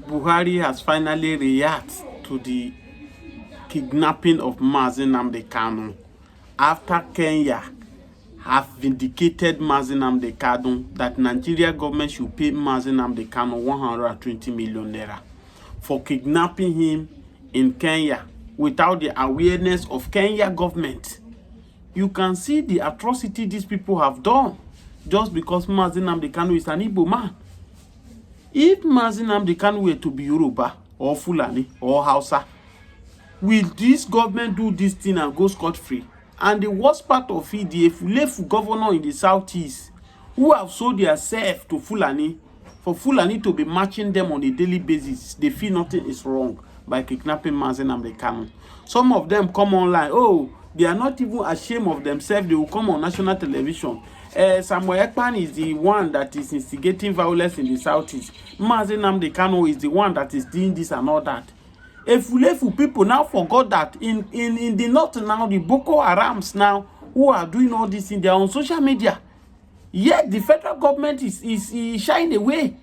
Buhari has finally reacted to the kidnapping of Nnamdi Kanu after Kenya have vindicated Nnamdi Kanu that Nigeria government should pay Nnamdi Kanu 120 million naira for kidnapping him in Kenya without the awareness of Kenya government. You can see the atrocity these people have done just because Nnamdi Kanu is an Igbo man. If Nnamdi Kanu were to be Yoruba or Fulani or Hausa, will this government do this thing and go scot-free? And the worst part of it, the Efulefu governor in the southeast, who have sold themselves to Fulani, for Fulani to be matching them on a daily basis, they feel nothing is wrong by kidnapping Nnamdi Kanu. Some of them come online, oh, they are not even ashamed of themselves, they will come on national television. Samuel Ekpan is the one that is instigating violence in the southeast. Nnamdi Kanu is the one that is doing this and all that. Efulefu people now forgot that in the north now, the Boko Harams now, who are doing all this in their own social media. Yet the federal government is shying away.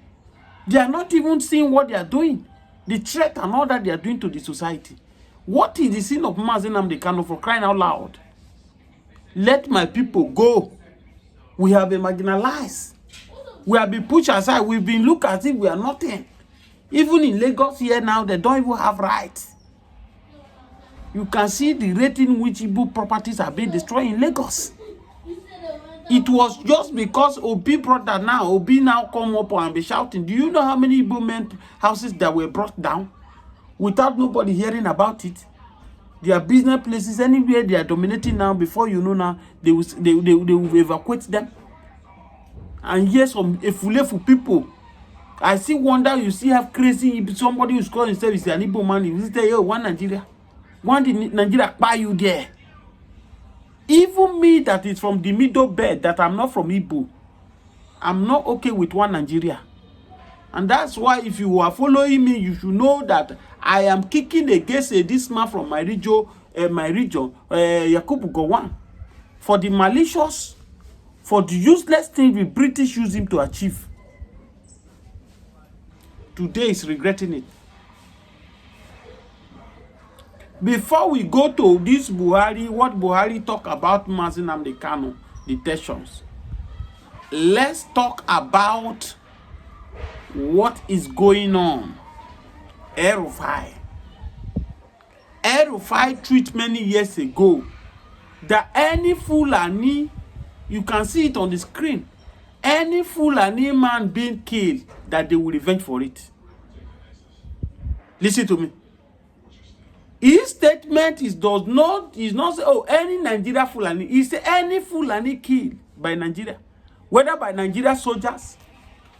They are not even seeing what they are doing. The threat and all that they are doing to the society. What is the sin of Nnamdi Kanu, for crying out loud? Let my people go. We have been marginalized. We have been pushed aside. We've been looked as if we are nothing. Even in Lagos here now, they don't even have rights. You can see the rate in which Igbo properties are being destroyed in Lagos. It was just because Obi brought that now. Obi now come up and be shouting. Do you know how many Igbo men houses that were brought down without nobody hearing about it? Their business places, anywhere they are dominating now, before you know now, they will evacuate them. And here's some Efulefu people. I see wonder, you see have crazy, somebody who's calling himself is an Igbo man, you say, yo, one Nigeria. One Nigeria buy you there. Even me that is from the middle belt, that I'm not from Igbo, I'm not okay with one Nigeria. And that's why if you are following me, you should know that I am kicking against this man from my region, Yakubu Gowon, for the malicious, for the useless thing the British use him to achieve. Today is regretting it. Before we go to this Buhari, what Buhari talk about Nnamdi Kanu detentions, let's talk about what is going on. El-Rufai tweet many years ago that any Fulani, you can see it on the screen, any Fulani man being killed, that they will revenge for it. Listen to me. His statement does not say, oh, any Nigeria Fulani. He say any Fulani killed by Nigeria, whether by Nigeria soldiers,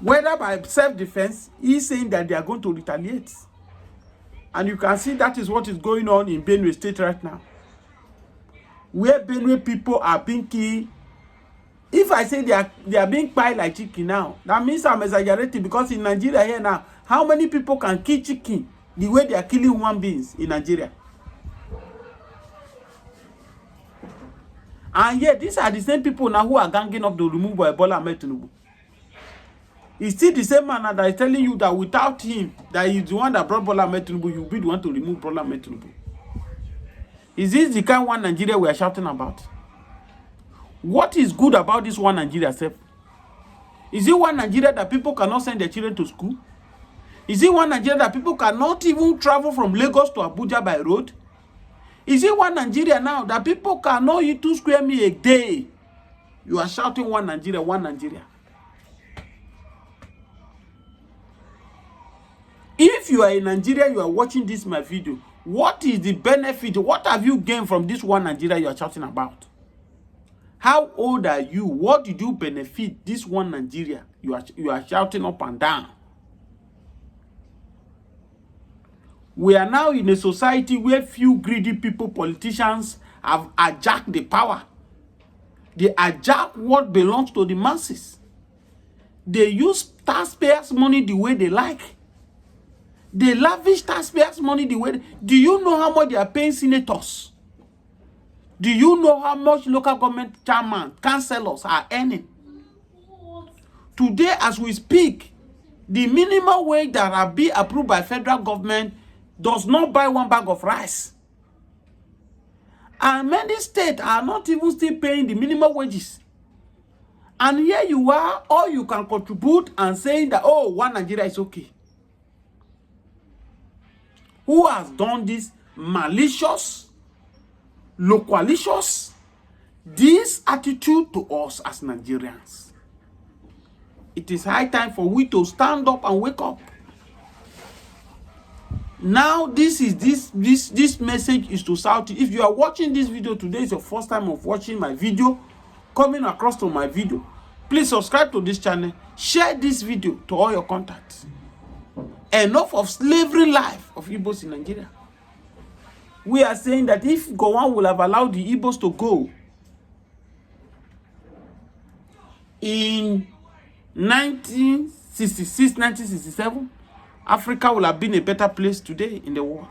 whether by self-defense, he's saying that they are going to retaliate. And you can see that is what is going on in Benue State right now, where Benue people are being killed. If I say they are being piled like chicken now, that means I'm exaggerating, because in Nigeria here now, how many people can kill chicken the way they are killing human beings in Nigeria? And yet, these are the same people now who are ganging up to remove Bola Ahmed Tinubu. It's still the same man that is telling you that without him, that he's the one that brought Bola Ahmed Tinubu, you'll be the one to remove Bola Ahmed Tinubu. Is this the kind of one Nigeria we are shouting about? What is good about this one Nigeria self? Is it one Nigeria that people cannot send their children to school? Is it one Nigeria that people cannot even travel from Lagos to Abuja by road? Is it one Nigeria now that people cannot eat 2 square meals a day? You are shouting one Nigeria, one Nigeria. If you are in Nigeria, you are watching this my video, what is the benefit? What have you gained from this one Nigeria you are shouting about? How old are you? What did you benefit this one Nigeria you are shouting up and down? We are now in a society where few greedy people, politicians, have hijacked the power. They hijack what belongs to the masses. They use taxpayers' money the way they like. They lavish taxpayers' money the way do you know how much they are paying senators? Do you know how much local government chairman, councillors are earning? Today, as we speak, The minimum wage that are being approved by federal government does not buy 1 bag of rice. And many states are not even still paying the minimum wages. And here you are, all you can contribute and saying that, oh, one Nigeria is okay. Who has done this malicious, localicious, this attitude to us as Nigerians? It is high time for we to stand up and wake up. Now, this message is to South. If you are watching this video today, is your first time of watching my video, coming across to my video, please subscribe to this channel, share this video to all your contacts. Enough of slavery life of Igbos in Nigeria. We are saying that if Gowon will have allowed the Igbos to go in 1966, 1967, Africa will have been a better place today in the world.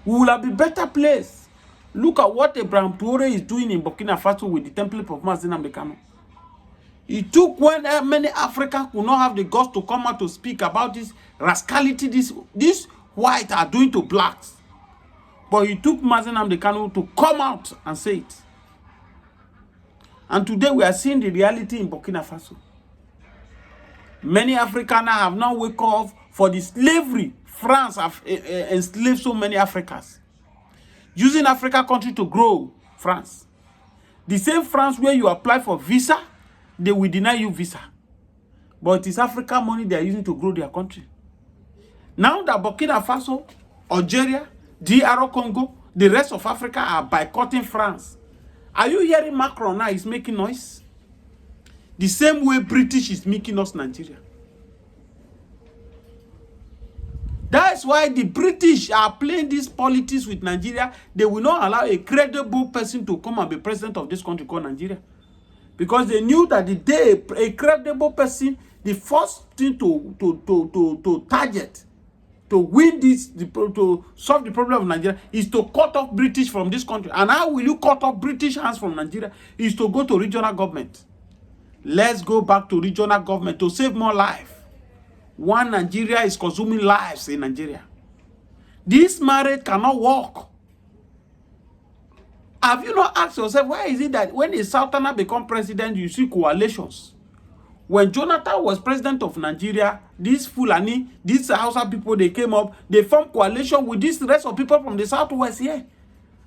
We will have been a better place. Look at what Abraham Traore is doing in Burkina Faso with the template of Nnamdi Kanu. It took when many Africans could not have the guts to come out to speak about this rascality this white are doing to blacks. But it took Nnamdi Kanu to come out and say it. And today we are seeing the reality in Burkina Faso. Many Africans have now woken up for the slavery. France have enslaved so many Africans. Using African country to grow France. The same France where you apply for visa, they will deny you visa. But it is African money they are using to grow their country. Now that Burkina Faso, Algeria, DR Congo, the rest of Africa are boycotting France. Are you hearing Macron now is making noise? The same way British is making us Nigeria. That's why the British are playing this politics with Nigeria. They will not allow a credible person to come and be president of this country called Nigeria. Because they knew that the day a credible person, the first thing to target, to win this, to solve the problem of Nigeria, is to cut off British from this country. And how will you cut off British hands from Nigeria? Is to go to regional government. Let's go back to regional government to save more life. One Nigeria is consuming lives in Nigeria. This marriage cannot work. Have you not asked yourself, why is it that when a Southerner become president, you see coalitions? When Jonathan was president of Nigeria, these Fulani, these Hausa people, they came up, they formed coalition with this rest of people from the Southwest here.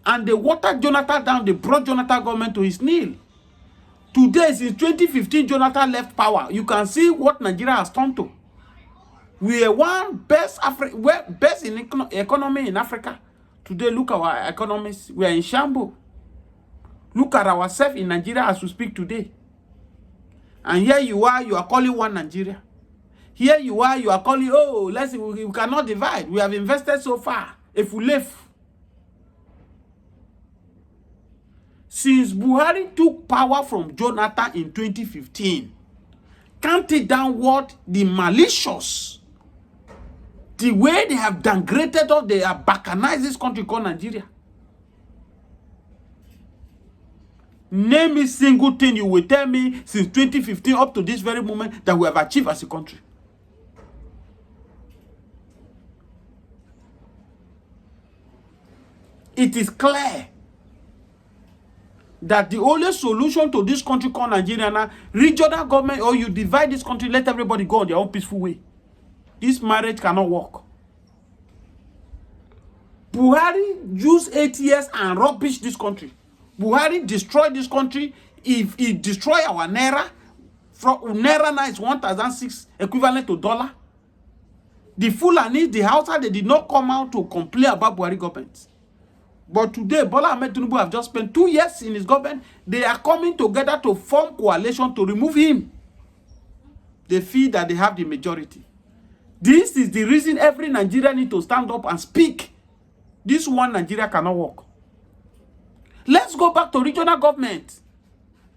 And they watered Jonathan down, they brought Jonathan government to his knee. Today, since 2015, Jonathan left power. You can see what Nigeria has turned to. We are one best in economy in Africa. Today, look at our economies. We are in shambles. Look at ourselves in Nigeria as we speak today. And here you are calling one Nigeria. Here you are calling, oh, we cannot divide. We have invested so far. If we live. Since Buhari took power from Jonathan in 2015, counted down what the malicious, the way they have downgraded us, they have balkanized this country called Nigeria. Name a single thing you will tell me since 2015 up to this very moment that we have achieved as a country. It is clear that the only solution to this country called Nigeria now, regional government, or you divide this country, let everybody go on their own peaceful way. This marriage cannot work. Buhari used 8 years and rubbish this country. Buhari destroyed this country. If he destroy our Naira, from Naira now is 1,006 equivalent to dollar. The Fulani, the Hausa, they did not come out to complain about Buhari government. But today, Bola Ahmed Tinubu have just spent 2 years in his government. They are coming together to form coalition to remove him. They feel that they have the majority. This is the reason every Nigerian need to stand up and speak. This one Nigeria cannot work. Let's go back to regional government.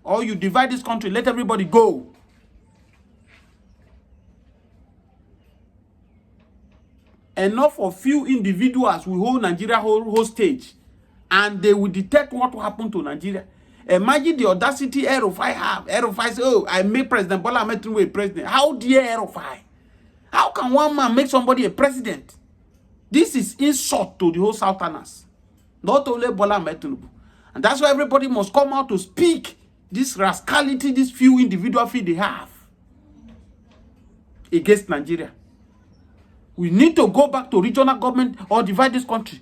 Or you divide this country, let everybody go. Enough of few individuals will hold Nigeria hostage. And they will detect what will happen to Nigeria. Imagine the audacity Erufai have. Erufai say, oh, I make President Bola Ahmed Tinubu a president. How dare Erufai? How can one man make somebody a president? This is insult to the whole Southerners. Not only Bola Ahmed Tinubu. And that's why everybody must come out to speak this rascality, this few individual fee they have against Nigeria. We need to go back to regional government or divide this country.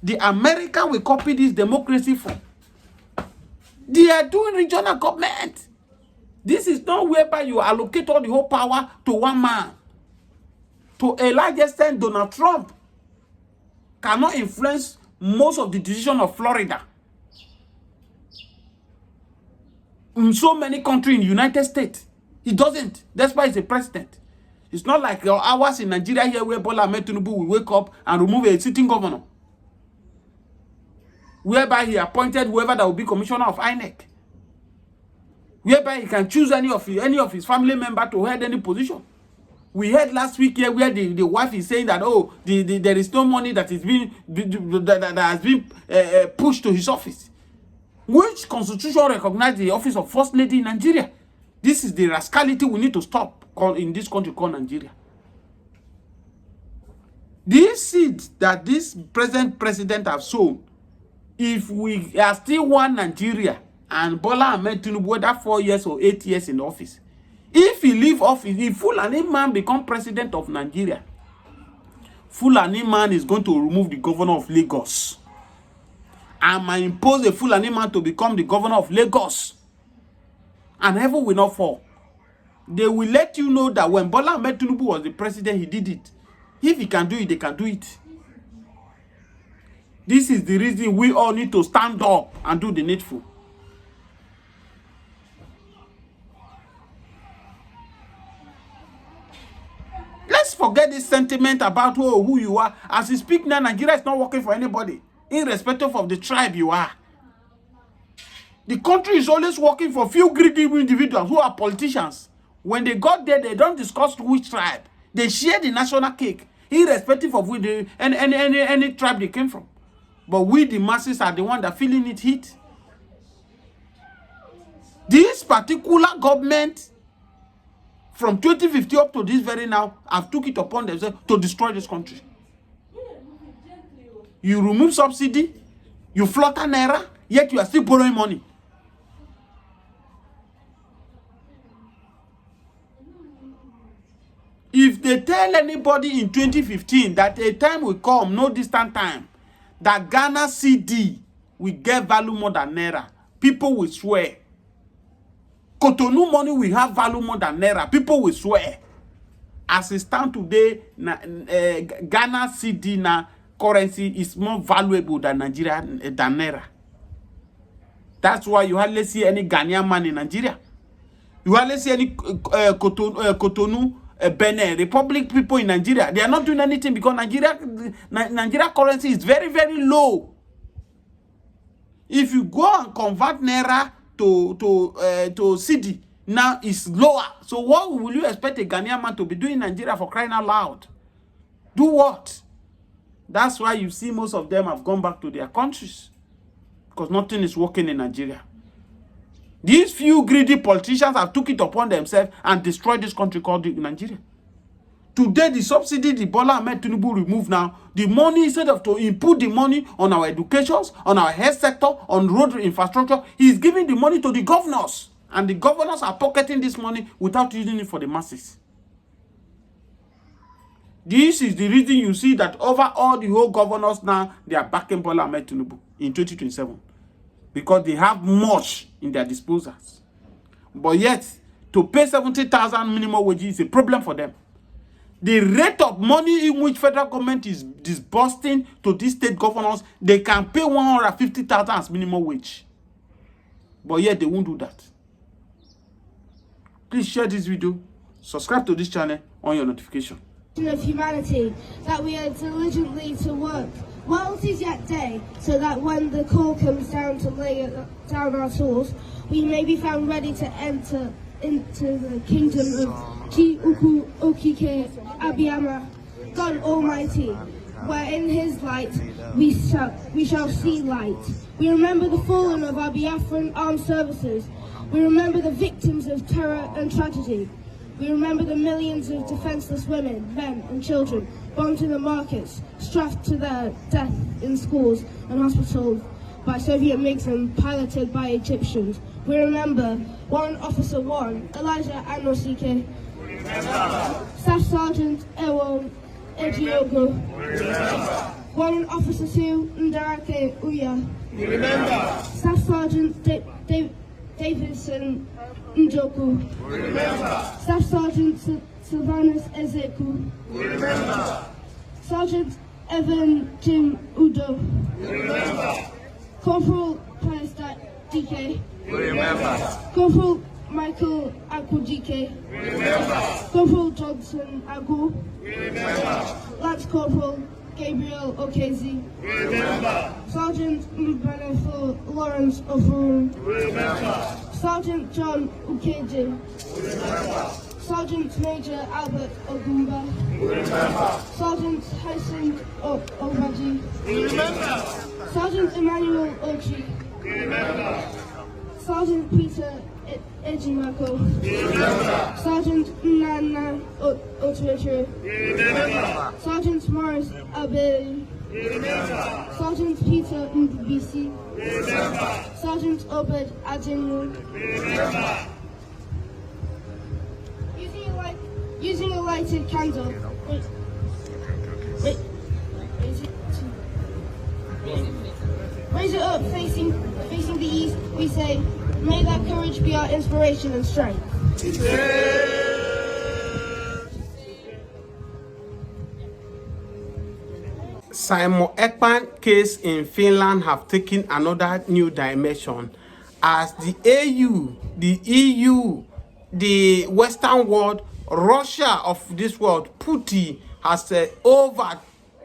The America will copy this democracy from. They are doing regional government. This is not whereby you allocate all the whole power to one man. To a large extent, Donald Trump cannot influence most of the decision of Florida. In so many countries in the United States, he doesn't. That's why he's a president. It's not like ours in Nigeria here where Bola Ahmed Tinubu will wake up and remove a sitting governor, whereby he appointed whoever that will be commissioner of INEC, whereby he can choose any of his family member to head any position. We heard last week here where the wife is saying that, oh, there is no money that is being that has been pushed to his office. Which constitution recognizes the office of First Lady in Nigeria? This is the rascality we need to stop in this country called Nigeria. These seeds that this present president have sown, if we are still one Nigeria and Bola Ahmed Tinubu, whether 4 years or 8 years in office, if he leave office, if Fulani man become president of Nigeria, Fulani man is going to remove the governor of Lagos. And might impose a Fulani man to become the governor of Lagos. And heaven will not fall. They will let you know that when Bola Ahmed Tinubu was the president, he did it. If he can do it, they can do it. This is the reason we all need to stand up and do the needful. Let's forget this sentiment about who you are. As you speak now, Nigeria is not working for anybody, irrespective of the tribe you are. The country is always working for few greedy individuals who are politicians. When they got there, they don't discuss which tribe. They share the national cake, irrespective of which any tribe they came from. But we, the masses, are the one that feeling it hit. This particular government, from 2015 up to this very now, have took it upon themselves to destroy this country. You remove subsidy, you flutter naira, yet you are still borrowing money. If they tell anybody in 2015 that a time will come, no distant time, that Ghana CD will get value more than naira, people will swear. Cotonou money will have value more than naira, people will swear. As it stands today, Ghana CD na currency is more valuable than Nigeria than naira. That's why you hardly see any Ghanaian man in Nigeria. You hardly see any Cotonou, Benin Republic people in Nigeria. They are not doing anything because Nigeria currency is very, very low. If you go and convert naira to CD, now it's lower. So what will you expect a Ghanaian man to be doing in Nigeria, for crying out loud? Do what? That's why you see most of them have gone back to their countries, because nothing is working in Nigeria. These few greedy politicians have took it upon themselves and destroyed this country called Nigeria. Today, the subsidy the Bola Ahmed Tinubu removed now, the money, instead of to input the money on our educations, on our health sector, on road infrastructure, he is giving the money to the governors. And the governors are pocketing this money without using it for the masses. This is the reason you see that over all the whole governors now, they are backing Bola Ahmed Tinubu in 2027. Because they have much in their disposals. But yet, to pay 70,000 minimum wage is a problem for them. The rate of money in which federal government is disbursing to these state governors, they can pay 150,000 as minimum wage. But yet, they won't do that. Please share this video, subscribe to this channel on your notification. Of humanity, that we are diligently to work while it is yet day, so that when the call comes down to lay down our tools, we may be found ready to enter into the kingdom of Ji Uku Okike Abiyama, God Almighty. where in his light we shall see light. We remember the fallen of our Biafran armed services. We remember the victims of terror and tragedy. We remember the millions of defenseless women, men and children bombed in the markets, strapped to their death in schools and hospitals by Soviet MiGs and piloted by Egyptians. We remember Warrant Officer 1, Elijah Anosike, Staff Sergeant Ewon Ejiogo, Warrant Officer 2, Ndarake Uya, Staff Sergeant Davidson Njoku, Staff Sergeant Sylvanus Ezeku, Sergeant Evan Jim Udo, Corporal Pius DK, Corporal Michael Akujike, Corporal Johnson Agu, Lance Corporal Gabriel Okezi, Sergeant Mbanefo Lawrence Ofurun, Sergeant John Ukeje, Sergeant Major Albert Ogumba, Sergeant Hyacinth Obaji, Sergeant Emmanuel Ochi, Sergeant Peter Ejimako, Sergeant Nana Otuetre, Sergeant Morris Abeli, Sergeant Peter Mbisi, Sergeant Obed Adenu. Using a lighted candle. Raise it up, facing the east, we say, may that courage be our inspiration and strength. Simon Ekpan case in Finland have taken another new dimension as the AU, the EU, the Western world, Russia of this world, Putin has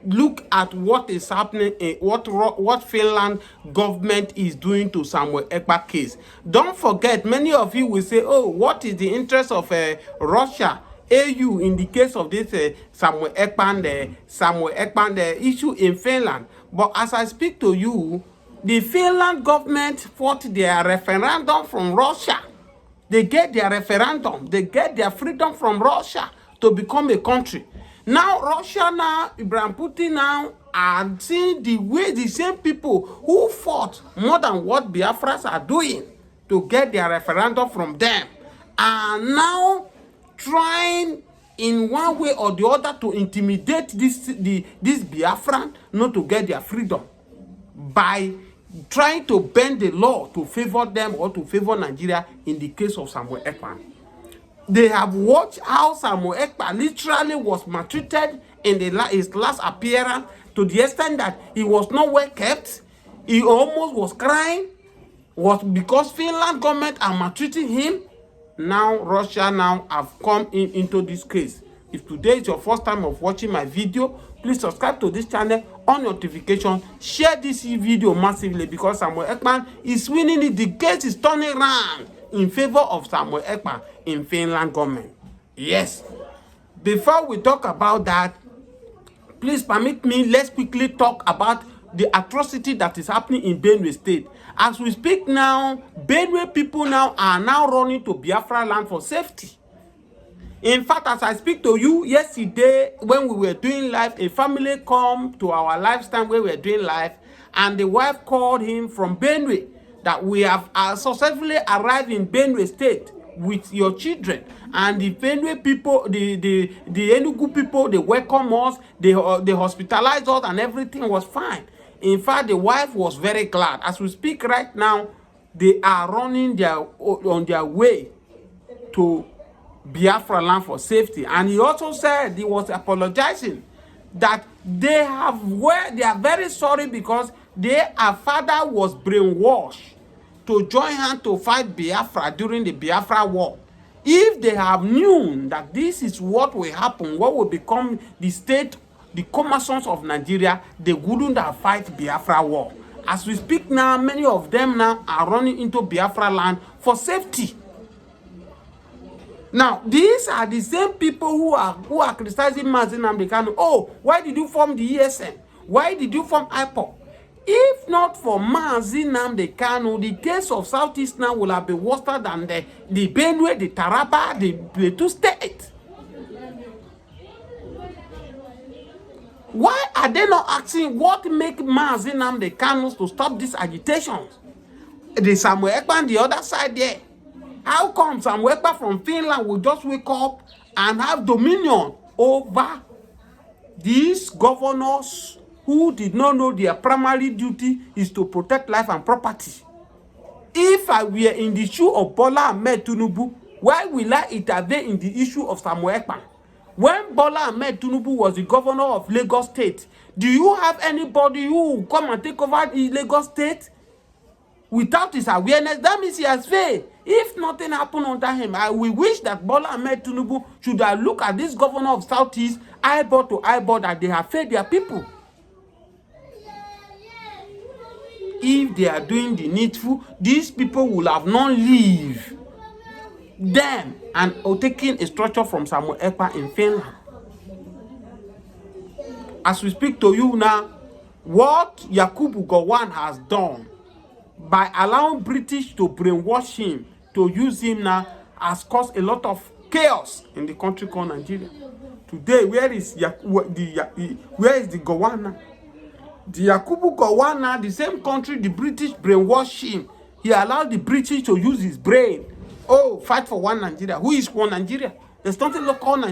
look at what is happening in what Finland government is doing to Samuel Ekpa case. Don't forget, many of you will say, oh, what is the interest of Russia, AU in the case of this Samuel Ekpa issue in Finland? But as I speak to you, the Finland government fought their referendum from Russia. They get their referendum, they get their freedom from Russia to become a country. Now Russia now, Ibrahim Putin now are seeing the way the same people who fought more than what Biafras are doing to get their referendum from them are now trying in one way or the other to intimidate this Biafran not to get their freedom by trying to bend the law to favor them or to favor Nigeria in the case of Samuel Ekpa. They have watched how Samuel Ekpa literally was maltreated in his last appearance to the extent that he was not well kept. He almost was crying. Was because Finland government are maltreating him. Now Russia now have come into this case. If today is your first time of watching my video, please subscribe to this channel, on notification, share this video massively because Samuel Ekpa is winning it. The case is turning around in favor of Samuel Ekpa in Finland government. Yes. Before we talk about that, please permit me, let's quickly talk about the atrocity that is happening in Benue State. As we speak now, Benue people now are now running to Biafra land for safety. In fact, as I speak to you, yesterday when we were doing live, a family come to our live stand where we were doing live, and the wife called him from Benue that we have successfully arrived in Benue State with your children. And the Benue people, the Enugu people, they welcome us, they hospitalized us, and everything was fine. In fact, the wife was very glad. As we speak right now, they are running on their way to Biafra land for safety. And he also said he was apologizing that they are very sorry because their father was brainwashed to join hands to fight Biafra during the Biafra war. If they have known that this is what will happen, what will become the state, the commercials of Nigeria, they wouldn't have fight Biafra war. As we speak now, many of them now are running into Biafra land for safety. Now, these are the same people who are criticizing Nnamdi Kanu. Oh, why did you form the ESN? Why did you form IPOB? If not for Nnamdi Kanu, the case of Southeast now will have been worse than the Benue, the Taraba, the Plateau State. Why are they not asking what make Nnamdi Kanu to stop these agitations? The Samuel Ekpa the other side there. How come Samuel Ekpa from Finland will just wake up and have dominion over these governors who did not know their primary duty is to protect life and property? If I were in the shoe of Bola Ahmed Tinubu, why will I intervene in the issue of Samuel Ekpa? When Bola Ahmed Tinubu was the governor of Lagos State, do you have anybody who will come and take over the Lagos State without his awareness? That means he has failed. If nothing happened under him, I will wish that Bola Ahmed Tinubu should have looked at this governor of Southeast eyeball to eyeball that they have failed their people. If they are doing the needful, these people will have not leave them and taking a structure from Samuel Ekpa in Finland. As we speak to you now, what Yakubu Gowon has done by allowing British to brainwash him, to use him now, has caused a lot of chaos in the country called Nigeria. Today, where is the Gowon now? The Yakubu Gowon now, the same country the British brainwashed him. He allowed the British to use his brain. Oh, fight for one Nigeria. Who is one Nigeria? There's nothing called Nigeria.